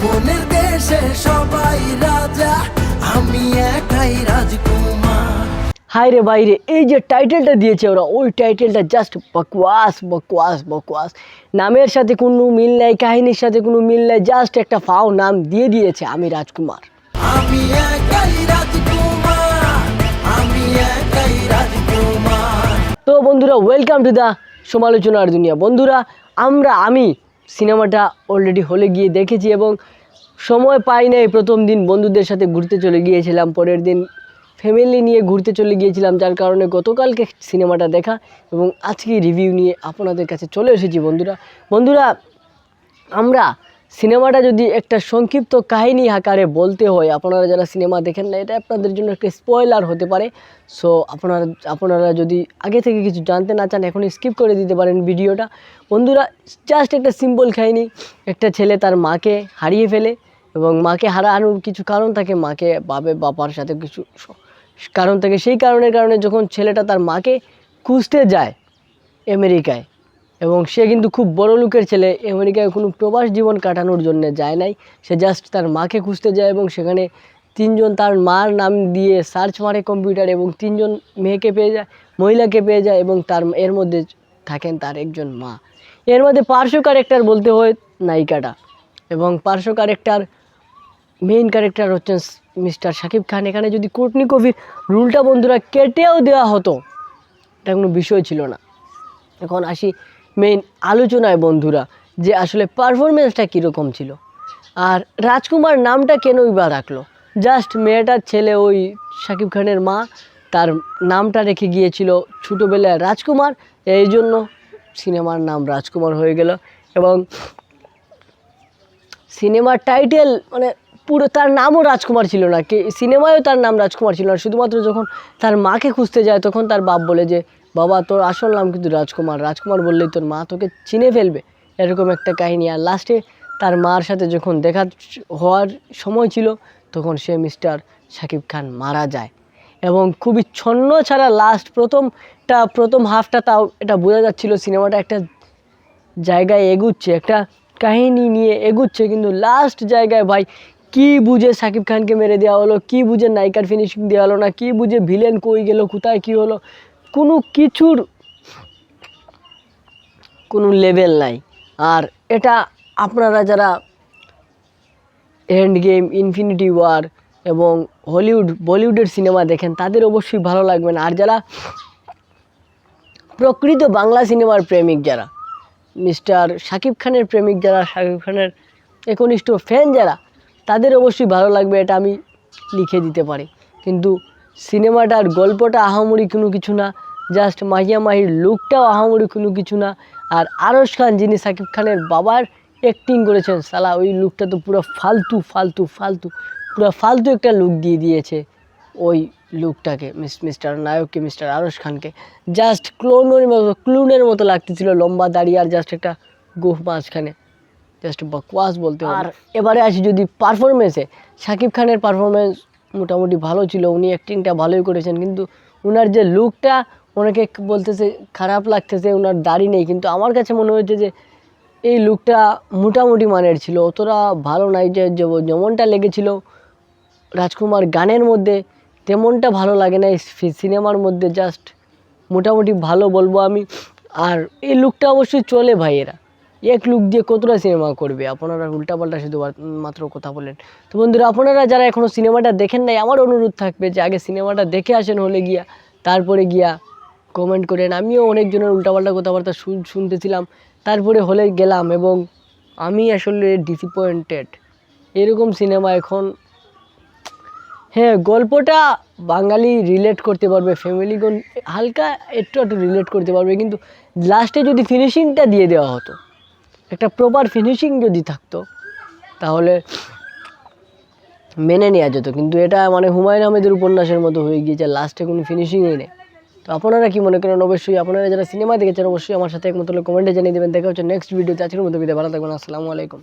মনের দেশে সবাই রাজা, আমি একাই রাজকুমার। হায় রে ভাই রে, এই যে টাইটেলটা দিয়েছে ওরা, ওই টাইটেলটা জাস্ট বকওয়াস বকওয়াস বকওয়াস। নামের সাথে কোনো মিল নাই, কাহিনীর সাথে কোনো মিল নাই, জাস্ট একটা ফাও নাম দিয়ে দিয়েছে আমি রাজকুমার। আমি একাই রাজকুমার, আমি একাই রাজকুমার। তো বন্ধুরা, ওয়েলকাম টু দ্য সমালোচনার দুনিয়া। বন্ধুরা, আমি সিনেমাটা অলরেডি হলে গিয়ে দেখেছি এবং সময় পাই নাই। প্রথম দিন বন্ধুদের সাথে ঘুরতে চলে গিয়েছিলাম, পরের দিন ফ্যামিলি নিয়ে ঘুরতে চলে গিয়েছিলাম, যার কারণে গতকালকে সিনেমাটা দেখা এবং আজকে রিভিউ নিয়ে আপনাদের কাছে চলে এসেছি। বন্ধুরা আমরা সিনেমাটা যদি একটা সংক্ষিপ্ত কাহিনী আকারে বলতে হয়, আপনারা যারা সিনেমা দেখেন না, এটা আপনাদের জন্য একটা স্পয়লার হতে পারে। সো আপনারা যদি আগে থেকে কিছু জানতে না চান, এখন স্কিপ করে দিতে পারেন ভিডিওটা। বন্ধুরা, জাস্ট একটা সিম্পল কাহিনী। একটা ছেলে তার মাকে হারিয়ে ফেলে এবং মাকে হারানোর কিছু কারণ থাকে, মাকে বাবার সাথে কিছু কারণ থাকে। সেই কারণের কারণে যখন ছেলেটা তার মাকে খুঁজতে যায় আমেরিকায়, এবং সে কিন্তু খুব বড় লোকের ছেলে, আমেরিকায় কোনো প্রবাস জীবন কাটানোর জন্য যায় নাই, সে জাস্ট তার মাকে খুঁজতে যায় এবং সেখানে তিনজন তার মার নাম দিয়ে সার্চ মারে কম্পিউটারে এবং তিনজন মেয়েকে পেয়ে যায়, মহিলাকে পেয়ে যায় এবং এর মধ্যে থাকেন তার একজন মা। এর মধ্যে পার্শ্ব ক্যারেক্টার বলতে হয় নায়িকাটা, এবং পার্শ্ব ক্যারেক্টার মেইন ক্যারেক্টার হচ্ছেন মিস্টার শাকিব খান। এখানে যদি কোটনি কফির রুলটা বন্ধুরা কেটেও দেওয়া হতো, এটা কোনো বিষয় ছিল না। এখন আসি মেইন আলোচনায় বন্ধুরা, যে আসলে পারফরমেন্সটা কীরকম ছিল আর রাজকুমার নামটা কেনই বা রাখলো। জাস্ট মেয়েটার ছেলে, ওই শাকিব খানের মা, তার নামটা রেখে গিয়েছিল ছোটোবেলায় রাজকুমার, এই জন্য সিনেমার নাম রাজকুমার হয়ে গেল। এবং সিনেমার টাইটেল মানে পুরো তার নামও রাজকুমার ছিল না, সিনেমায়ও তার নাম রাজকুমার ছিল না। শুধুমাত্র যখন তার মাকে খুঁজতে যায় তখন তার বাপ বলে যে, বাবা তোর আসল নাম কিন্তু রাজকুমার, রাজকুমার বললেই তোর মা তোকে চিনে ফেলবে, এরকম একটা কাহিনী। আর লাস্টে তার মার সাথে যখন দেখা হওয়ার সময় ছিল, তখন সে মিস্টার শাকিব খান মারা যায় এবং খুবই ছন্ন ছাড়া লাস্ট প্রথম হাফটা, তাও এটা বোঝা যাচ্ছিল সিনেমাটা একটা জায়গায় এগুচ্ছে, একটা কাহিনী নিয়ে এগুচ্ছে, কিন্তু লাস্ট জায়গায় ভাই কি বুঝে শাকিব খানকে মেরে দেওয়া হলো, কি বুঝে নায়িকার ফিনিশিং দেওয়া হলো না, কি বুঝে ভিলেন কই গেল, কোথায় কি হলো, কোনো কিছুর কোনো লেভেল নাই। আর এটা আপনারা যারা এন্ড গেম, ইনফিনিটি ওয়ার এবং বলিউডের সিনেমা দেখেন, তাদের অবশ্যই ভালো লাগবে না। আর যারা প্রকৃত বাংলা সিনেমার প্রেমিক, যারা মিস্টার শাকিব খানের প্রেমিক, যারা শাকিব খানের একনিষ্ঠ ফ্যান যারা, তাদের অবশ্যই ভালো লাগবে, এটা আমি লিখে দিতে পারি। কিন্তু সিনেমাটার গল্পটা আহামরি কোনো কিছু না, জাস্ট মাহিয়া মাহির লুকটাও আহামরি কোনো কিছু না। আর আরশ খান, যিনি শাকিব খানের বাবার অ্যাক্টিং করেছেন, সালা ওই লুকটা তো পুরো ফালতু ফালতু ফালতু, পুরো ফালতু একটা লুক দিয়ে দিয়েছে ওই লুকটাকে, মিস্টার নায়ককে, মিস্টার আরশ খানকে জাস্ট ক্লুনের মতো লাগতেছিল, লম্বা দাড়ি আর জাস্ট একটা গোফ মাঝখানে, জাস্ট বকওয়াস বলতে হবে। আর এবারে আসি যদি পারফরমেন্সে, শাকিব খানের পারফরমেন্স মোটামুটি ভালো ছিল, উনি অ্যাক্টিংটা ভালোই করেছেন, কিন্তু ওনার যে লুকটা, অনেকে বলতেছে খারাপ লাগতেছে, ওনার দাড়ি নেই, কিন্তু আমার কাছে মনে হয়েছে যে এই লুকটা মোটামুটি মানের ছিল, অতটা ভালো নাই। যে যেমনটা লেগেছিল রাজকুমার গানের মধ্যে, তেমনটা ভালো লাগে না এই সিনেমার মধ্যে, জাস্ট মোটামুটি ভালো বলবো আমি। আর এই লুকটা অবশ্যই চলে ভাই, এরা এক লুক দিয়ে কতটা সিনেমা করবে, আপনারা উল্টাপাল্টা শুধু মাত্র কথা বলেন। তো বন্ধুরা, আপনারা যারা এখনও সিনেমাটা দেখেন নাই, আমার অনুরোধ থাকবে যে আগে সিনেমাটা দেখে আসেন হলে গিয়া, তারপরে গিয়া কমেন্ট করেন। আমিও অনেকজনের উল্টাপাল্টা কথাবার্তা শুনতেছিলাম, তারপরে হলে গেলাম এবং আমি আসলে ডিসঅ্যাপয়েন্টেড। এরকম সিনেমা এখন, হ্যাঁ গল্পটা বাঙালি রিলেট করতে পারবে, ফ্যামিলিগণ হালকা একটু রিলেট করতে পারবে, কিন্তু লাস্টে যদি ফিনিশিংটা দিয়ে দেওয়া হতো, একটা প্রপার ফিনিশিং যদি থাকতো, তাহলে মেনে নেওয়া যেত। কিন্তু এটা মানে হুমায়ুন আহমেদের উপন্যাসের মতো হয়ে গিয়েছে, লাস্টে কোনো ফিনিশিংই নেই। তো আপনারা কি মনে করেন? অবশ্যই আপনারা যারা সিনেমা দেখেছেন অবশ্যই আমার সাথে একমত হলে কমেন্টে জানিয়ে দেবেন। দেখা হচ্ছে নেক্সট ভিডিওতে। আজকের মতো বিদায়, ভালো থাকবেন, আসসালামু আলাইকুম।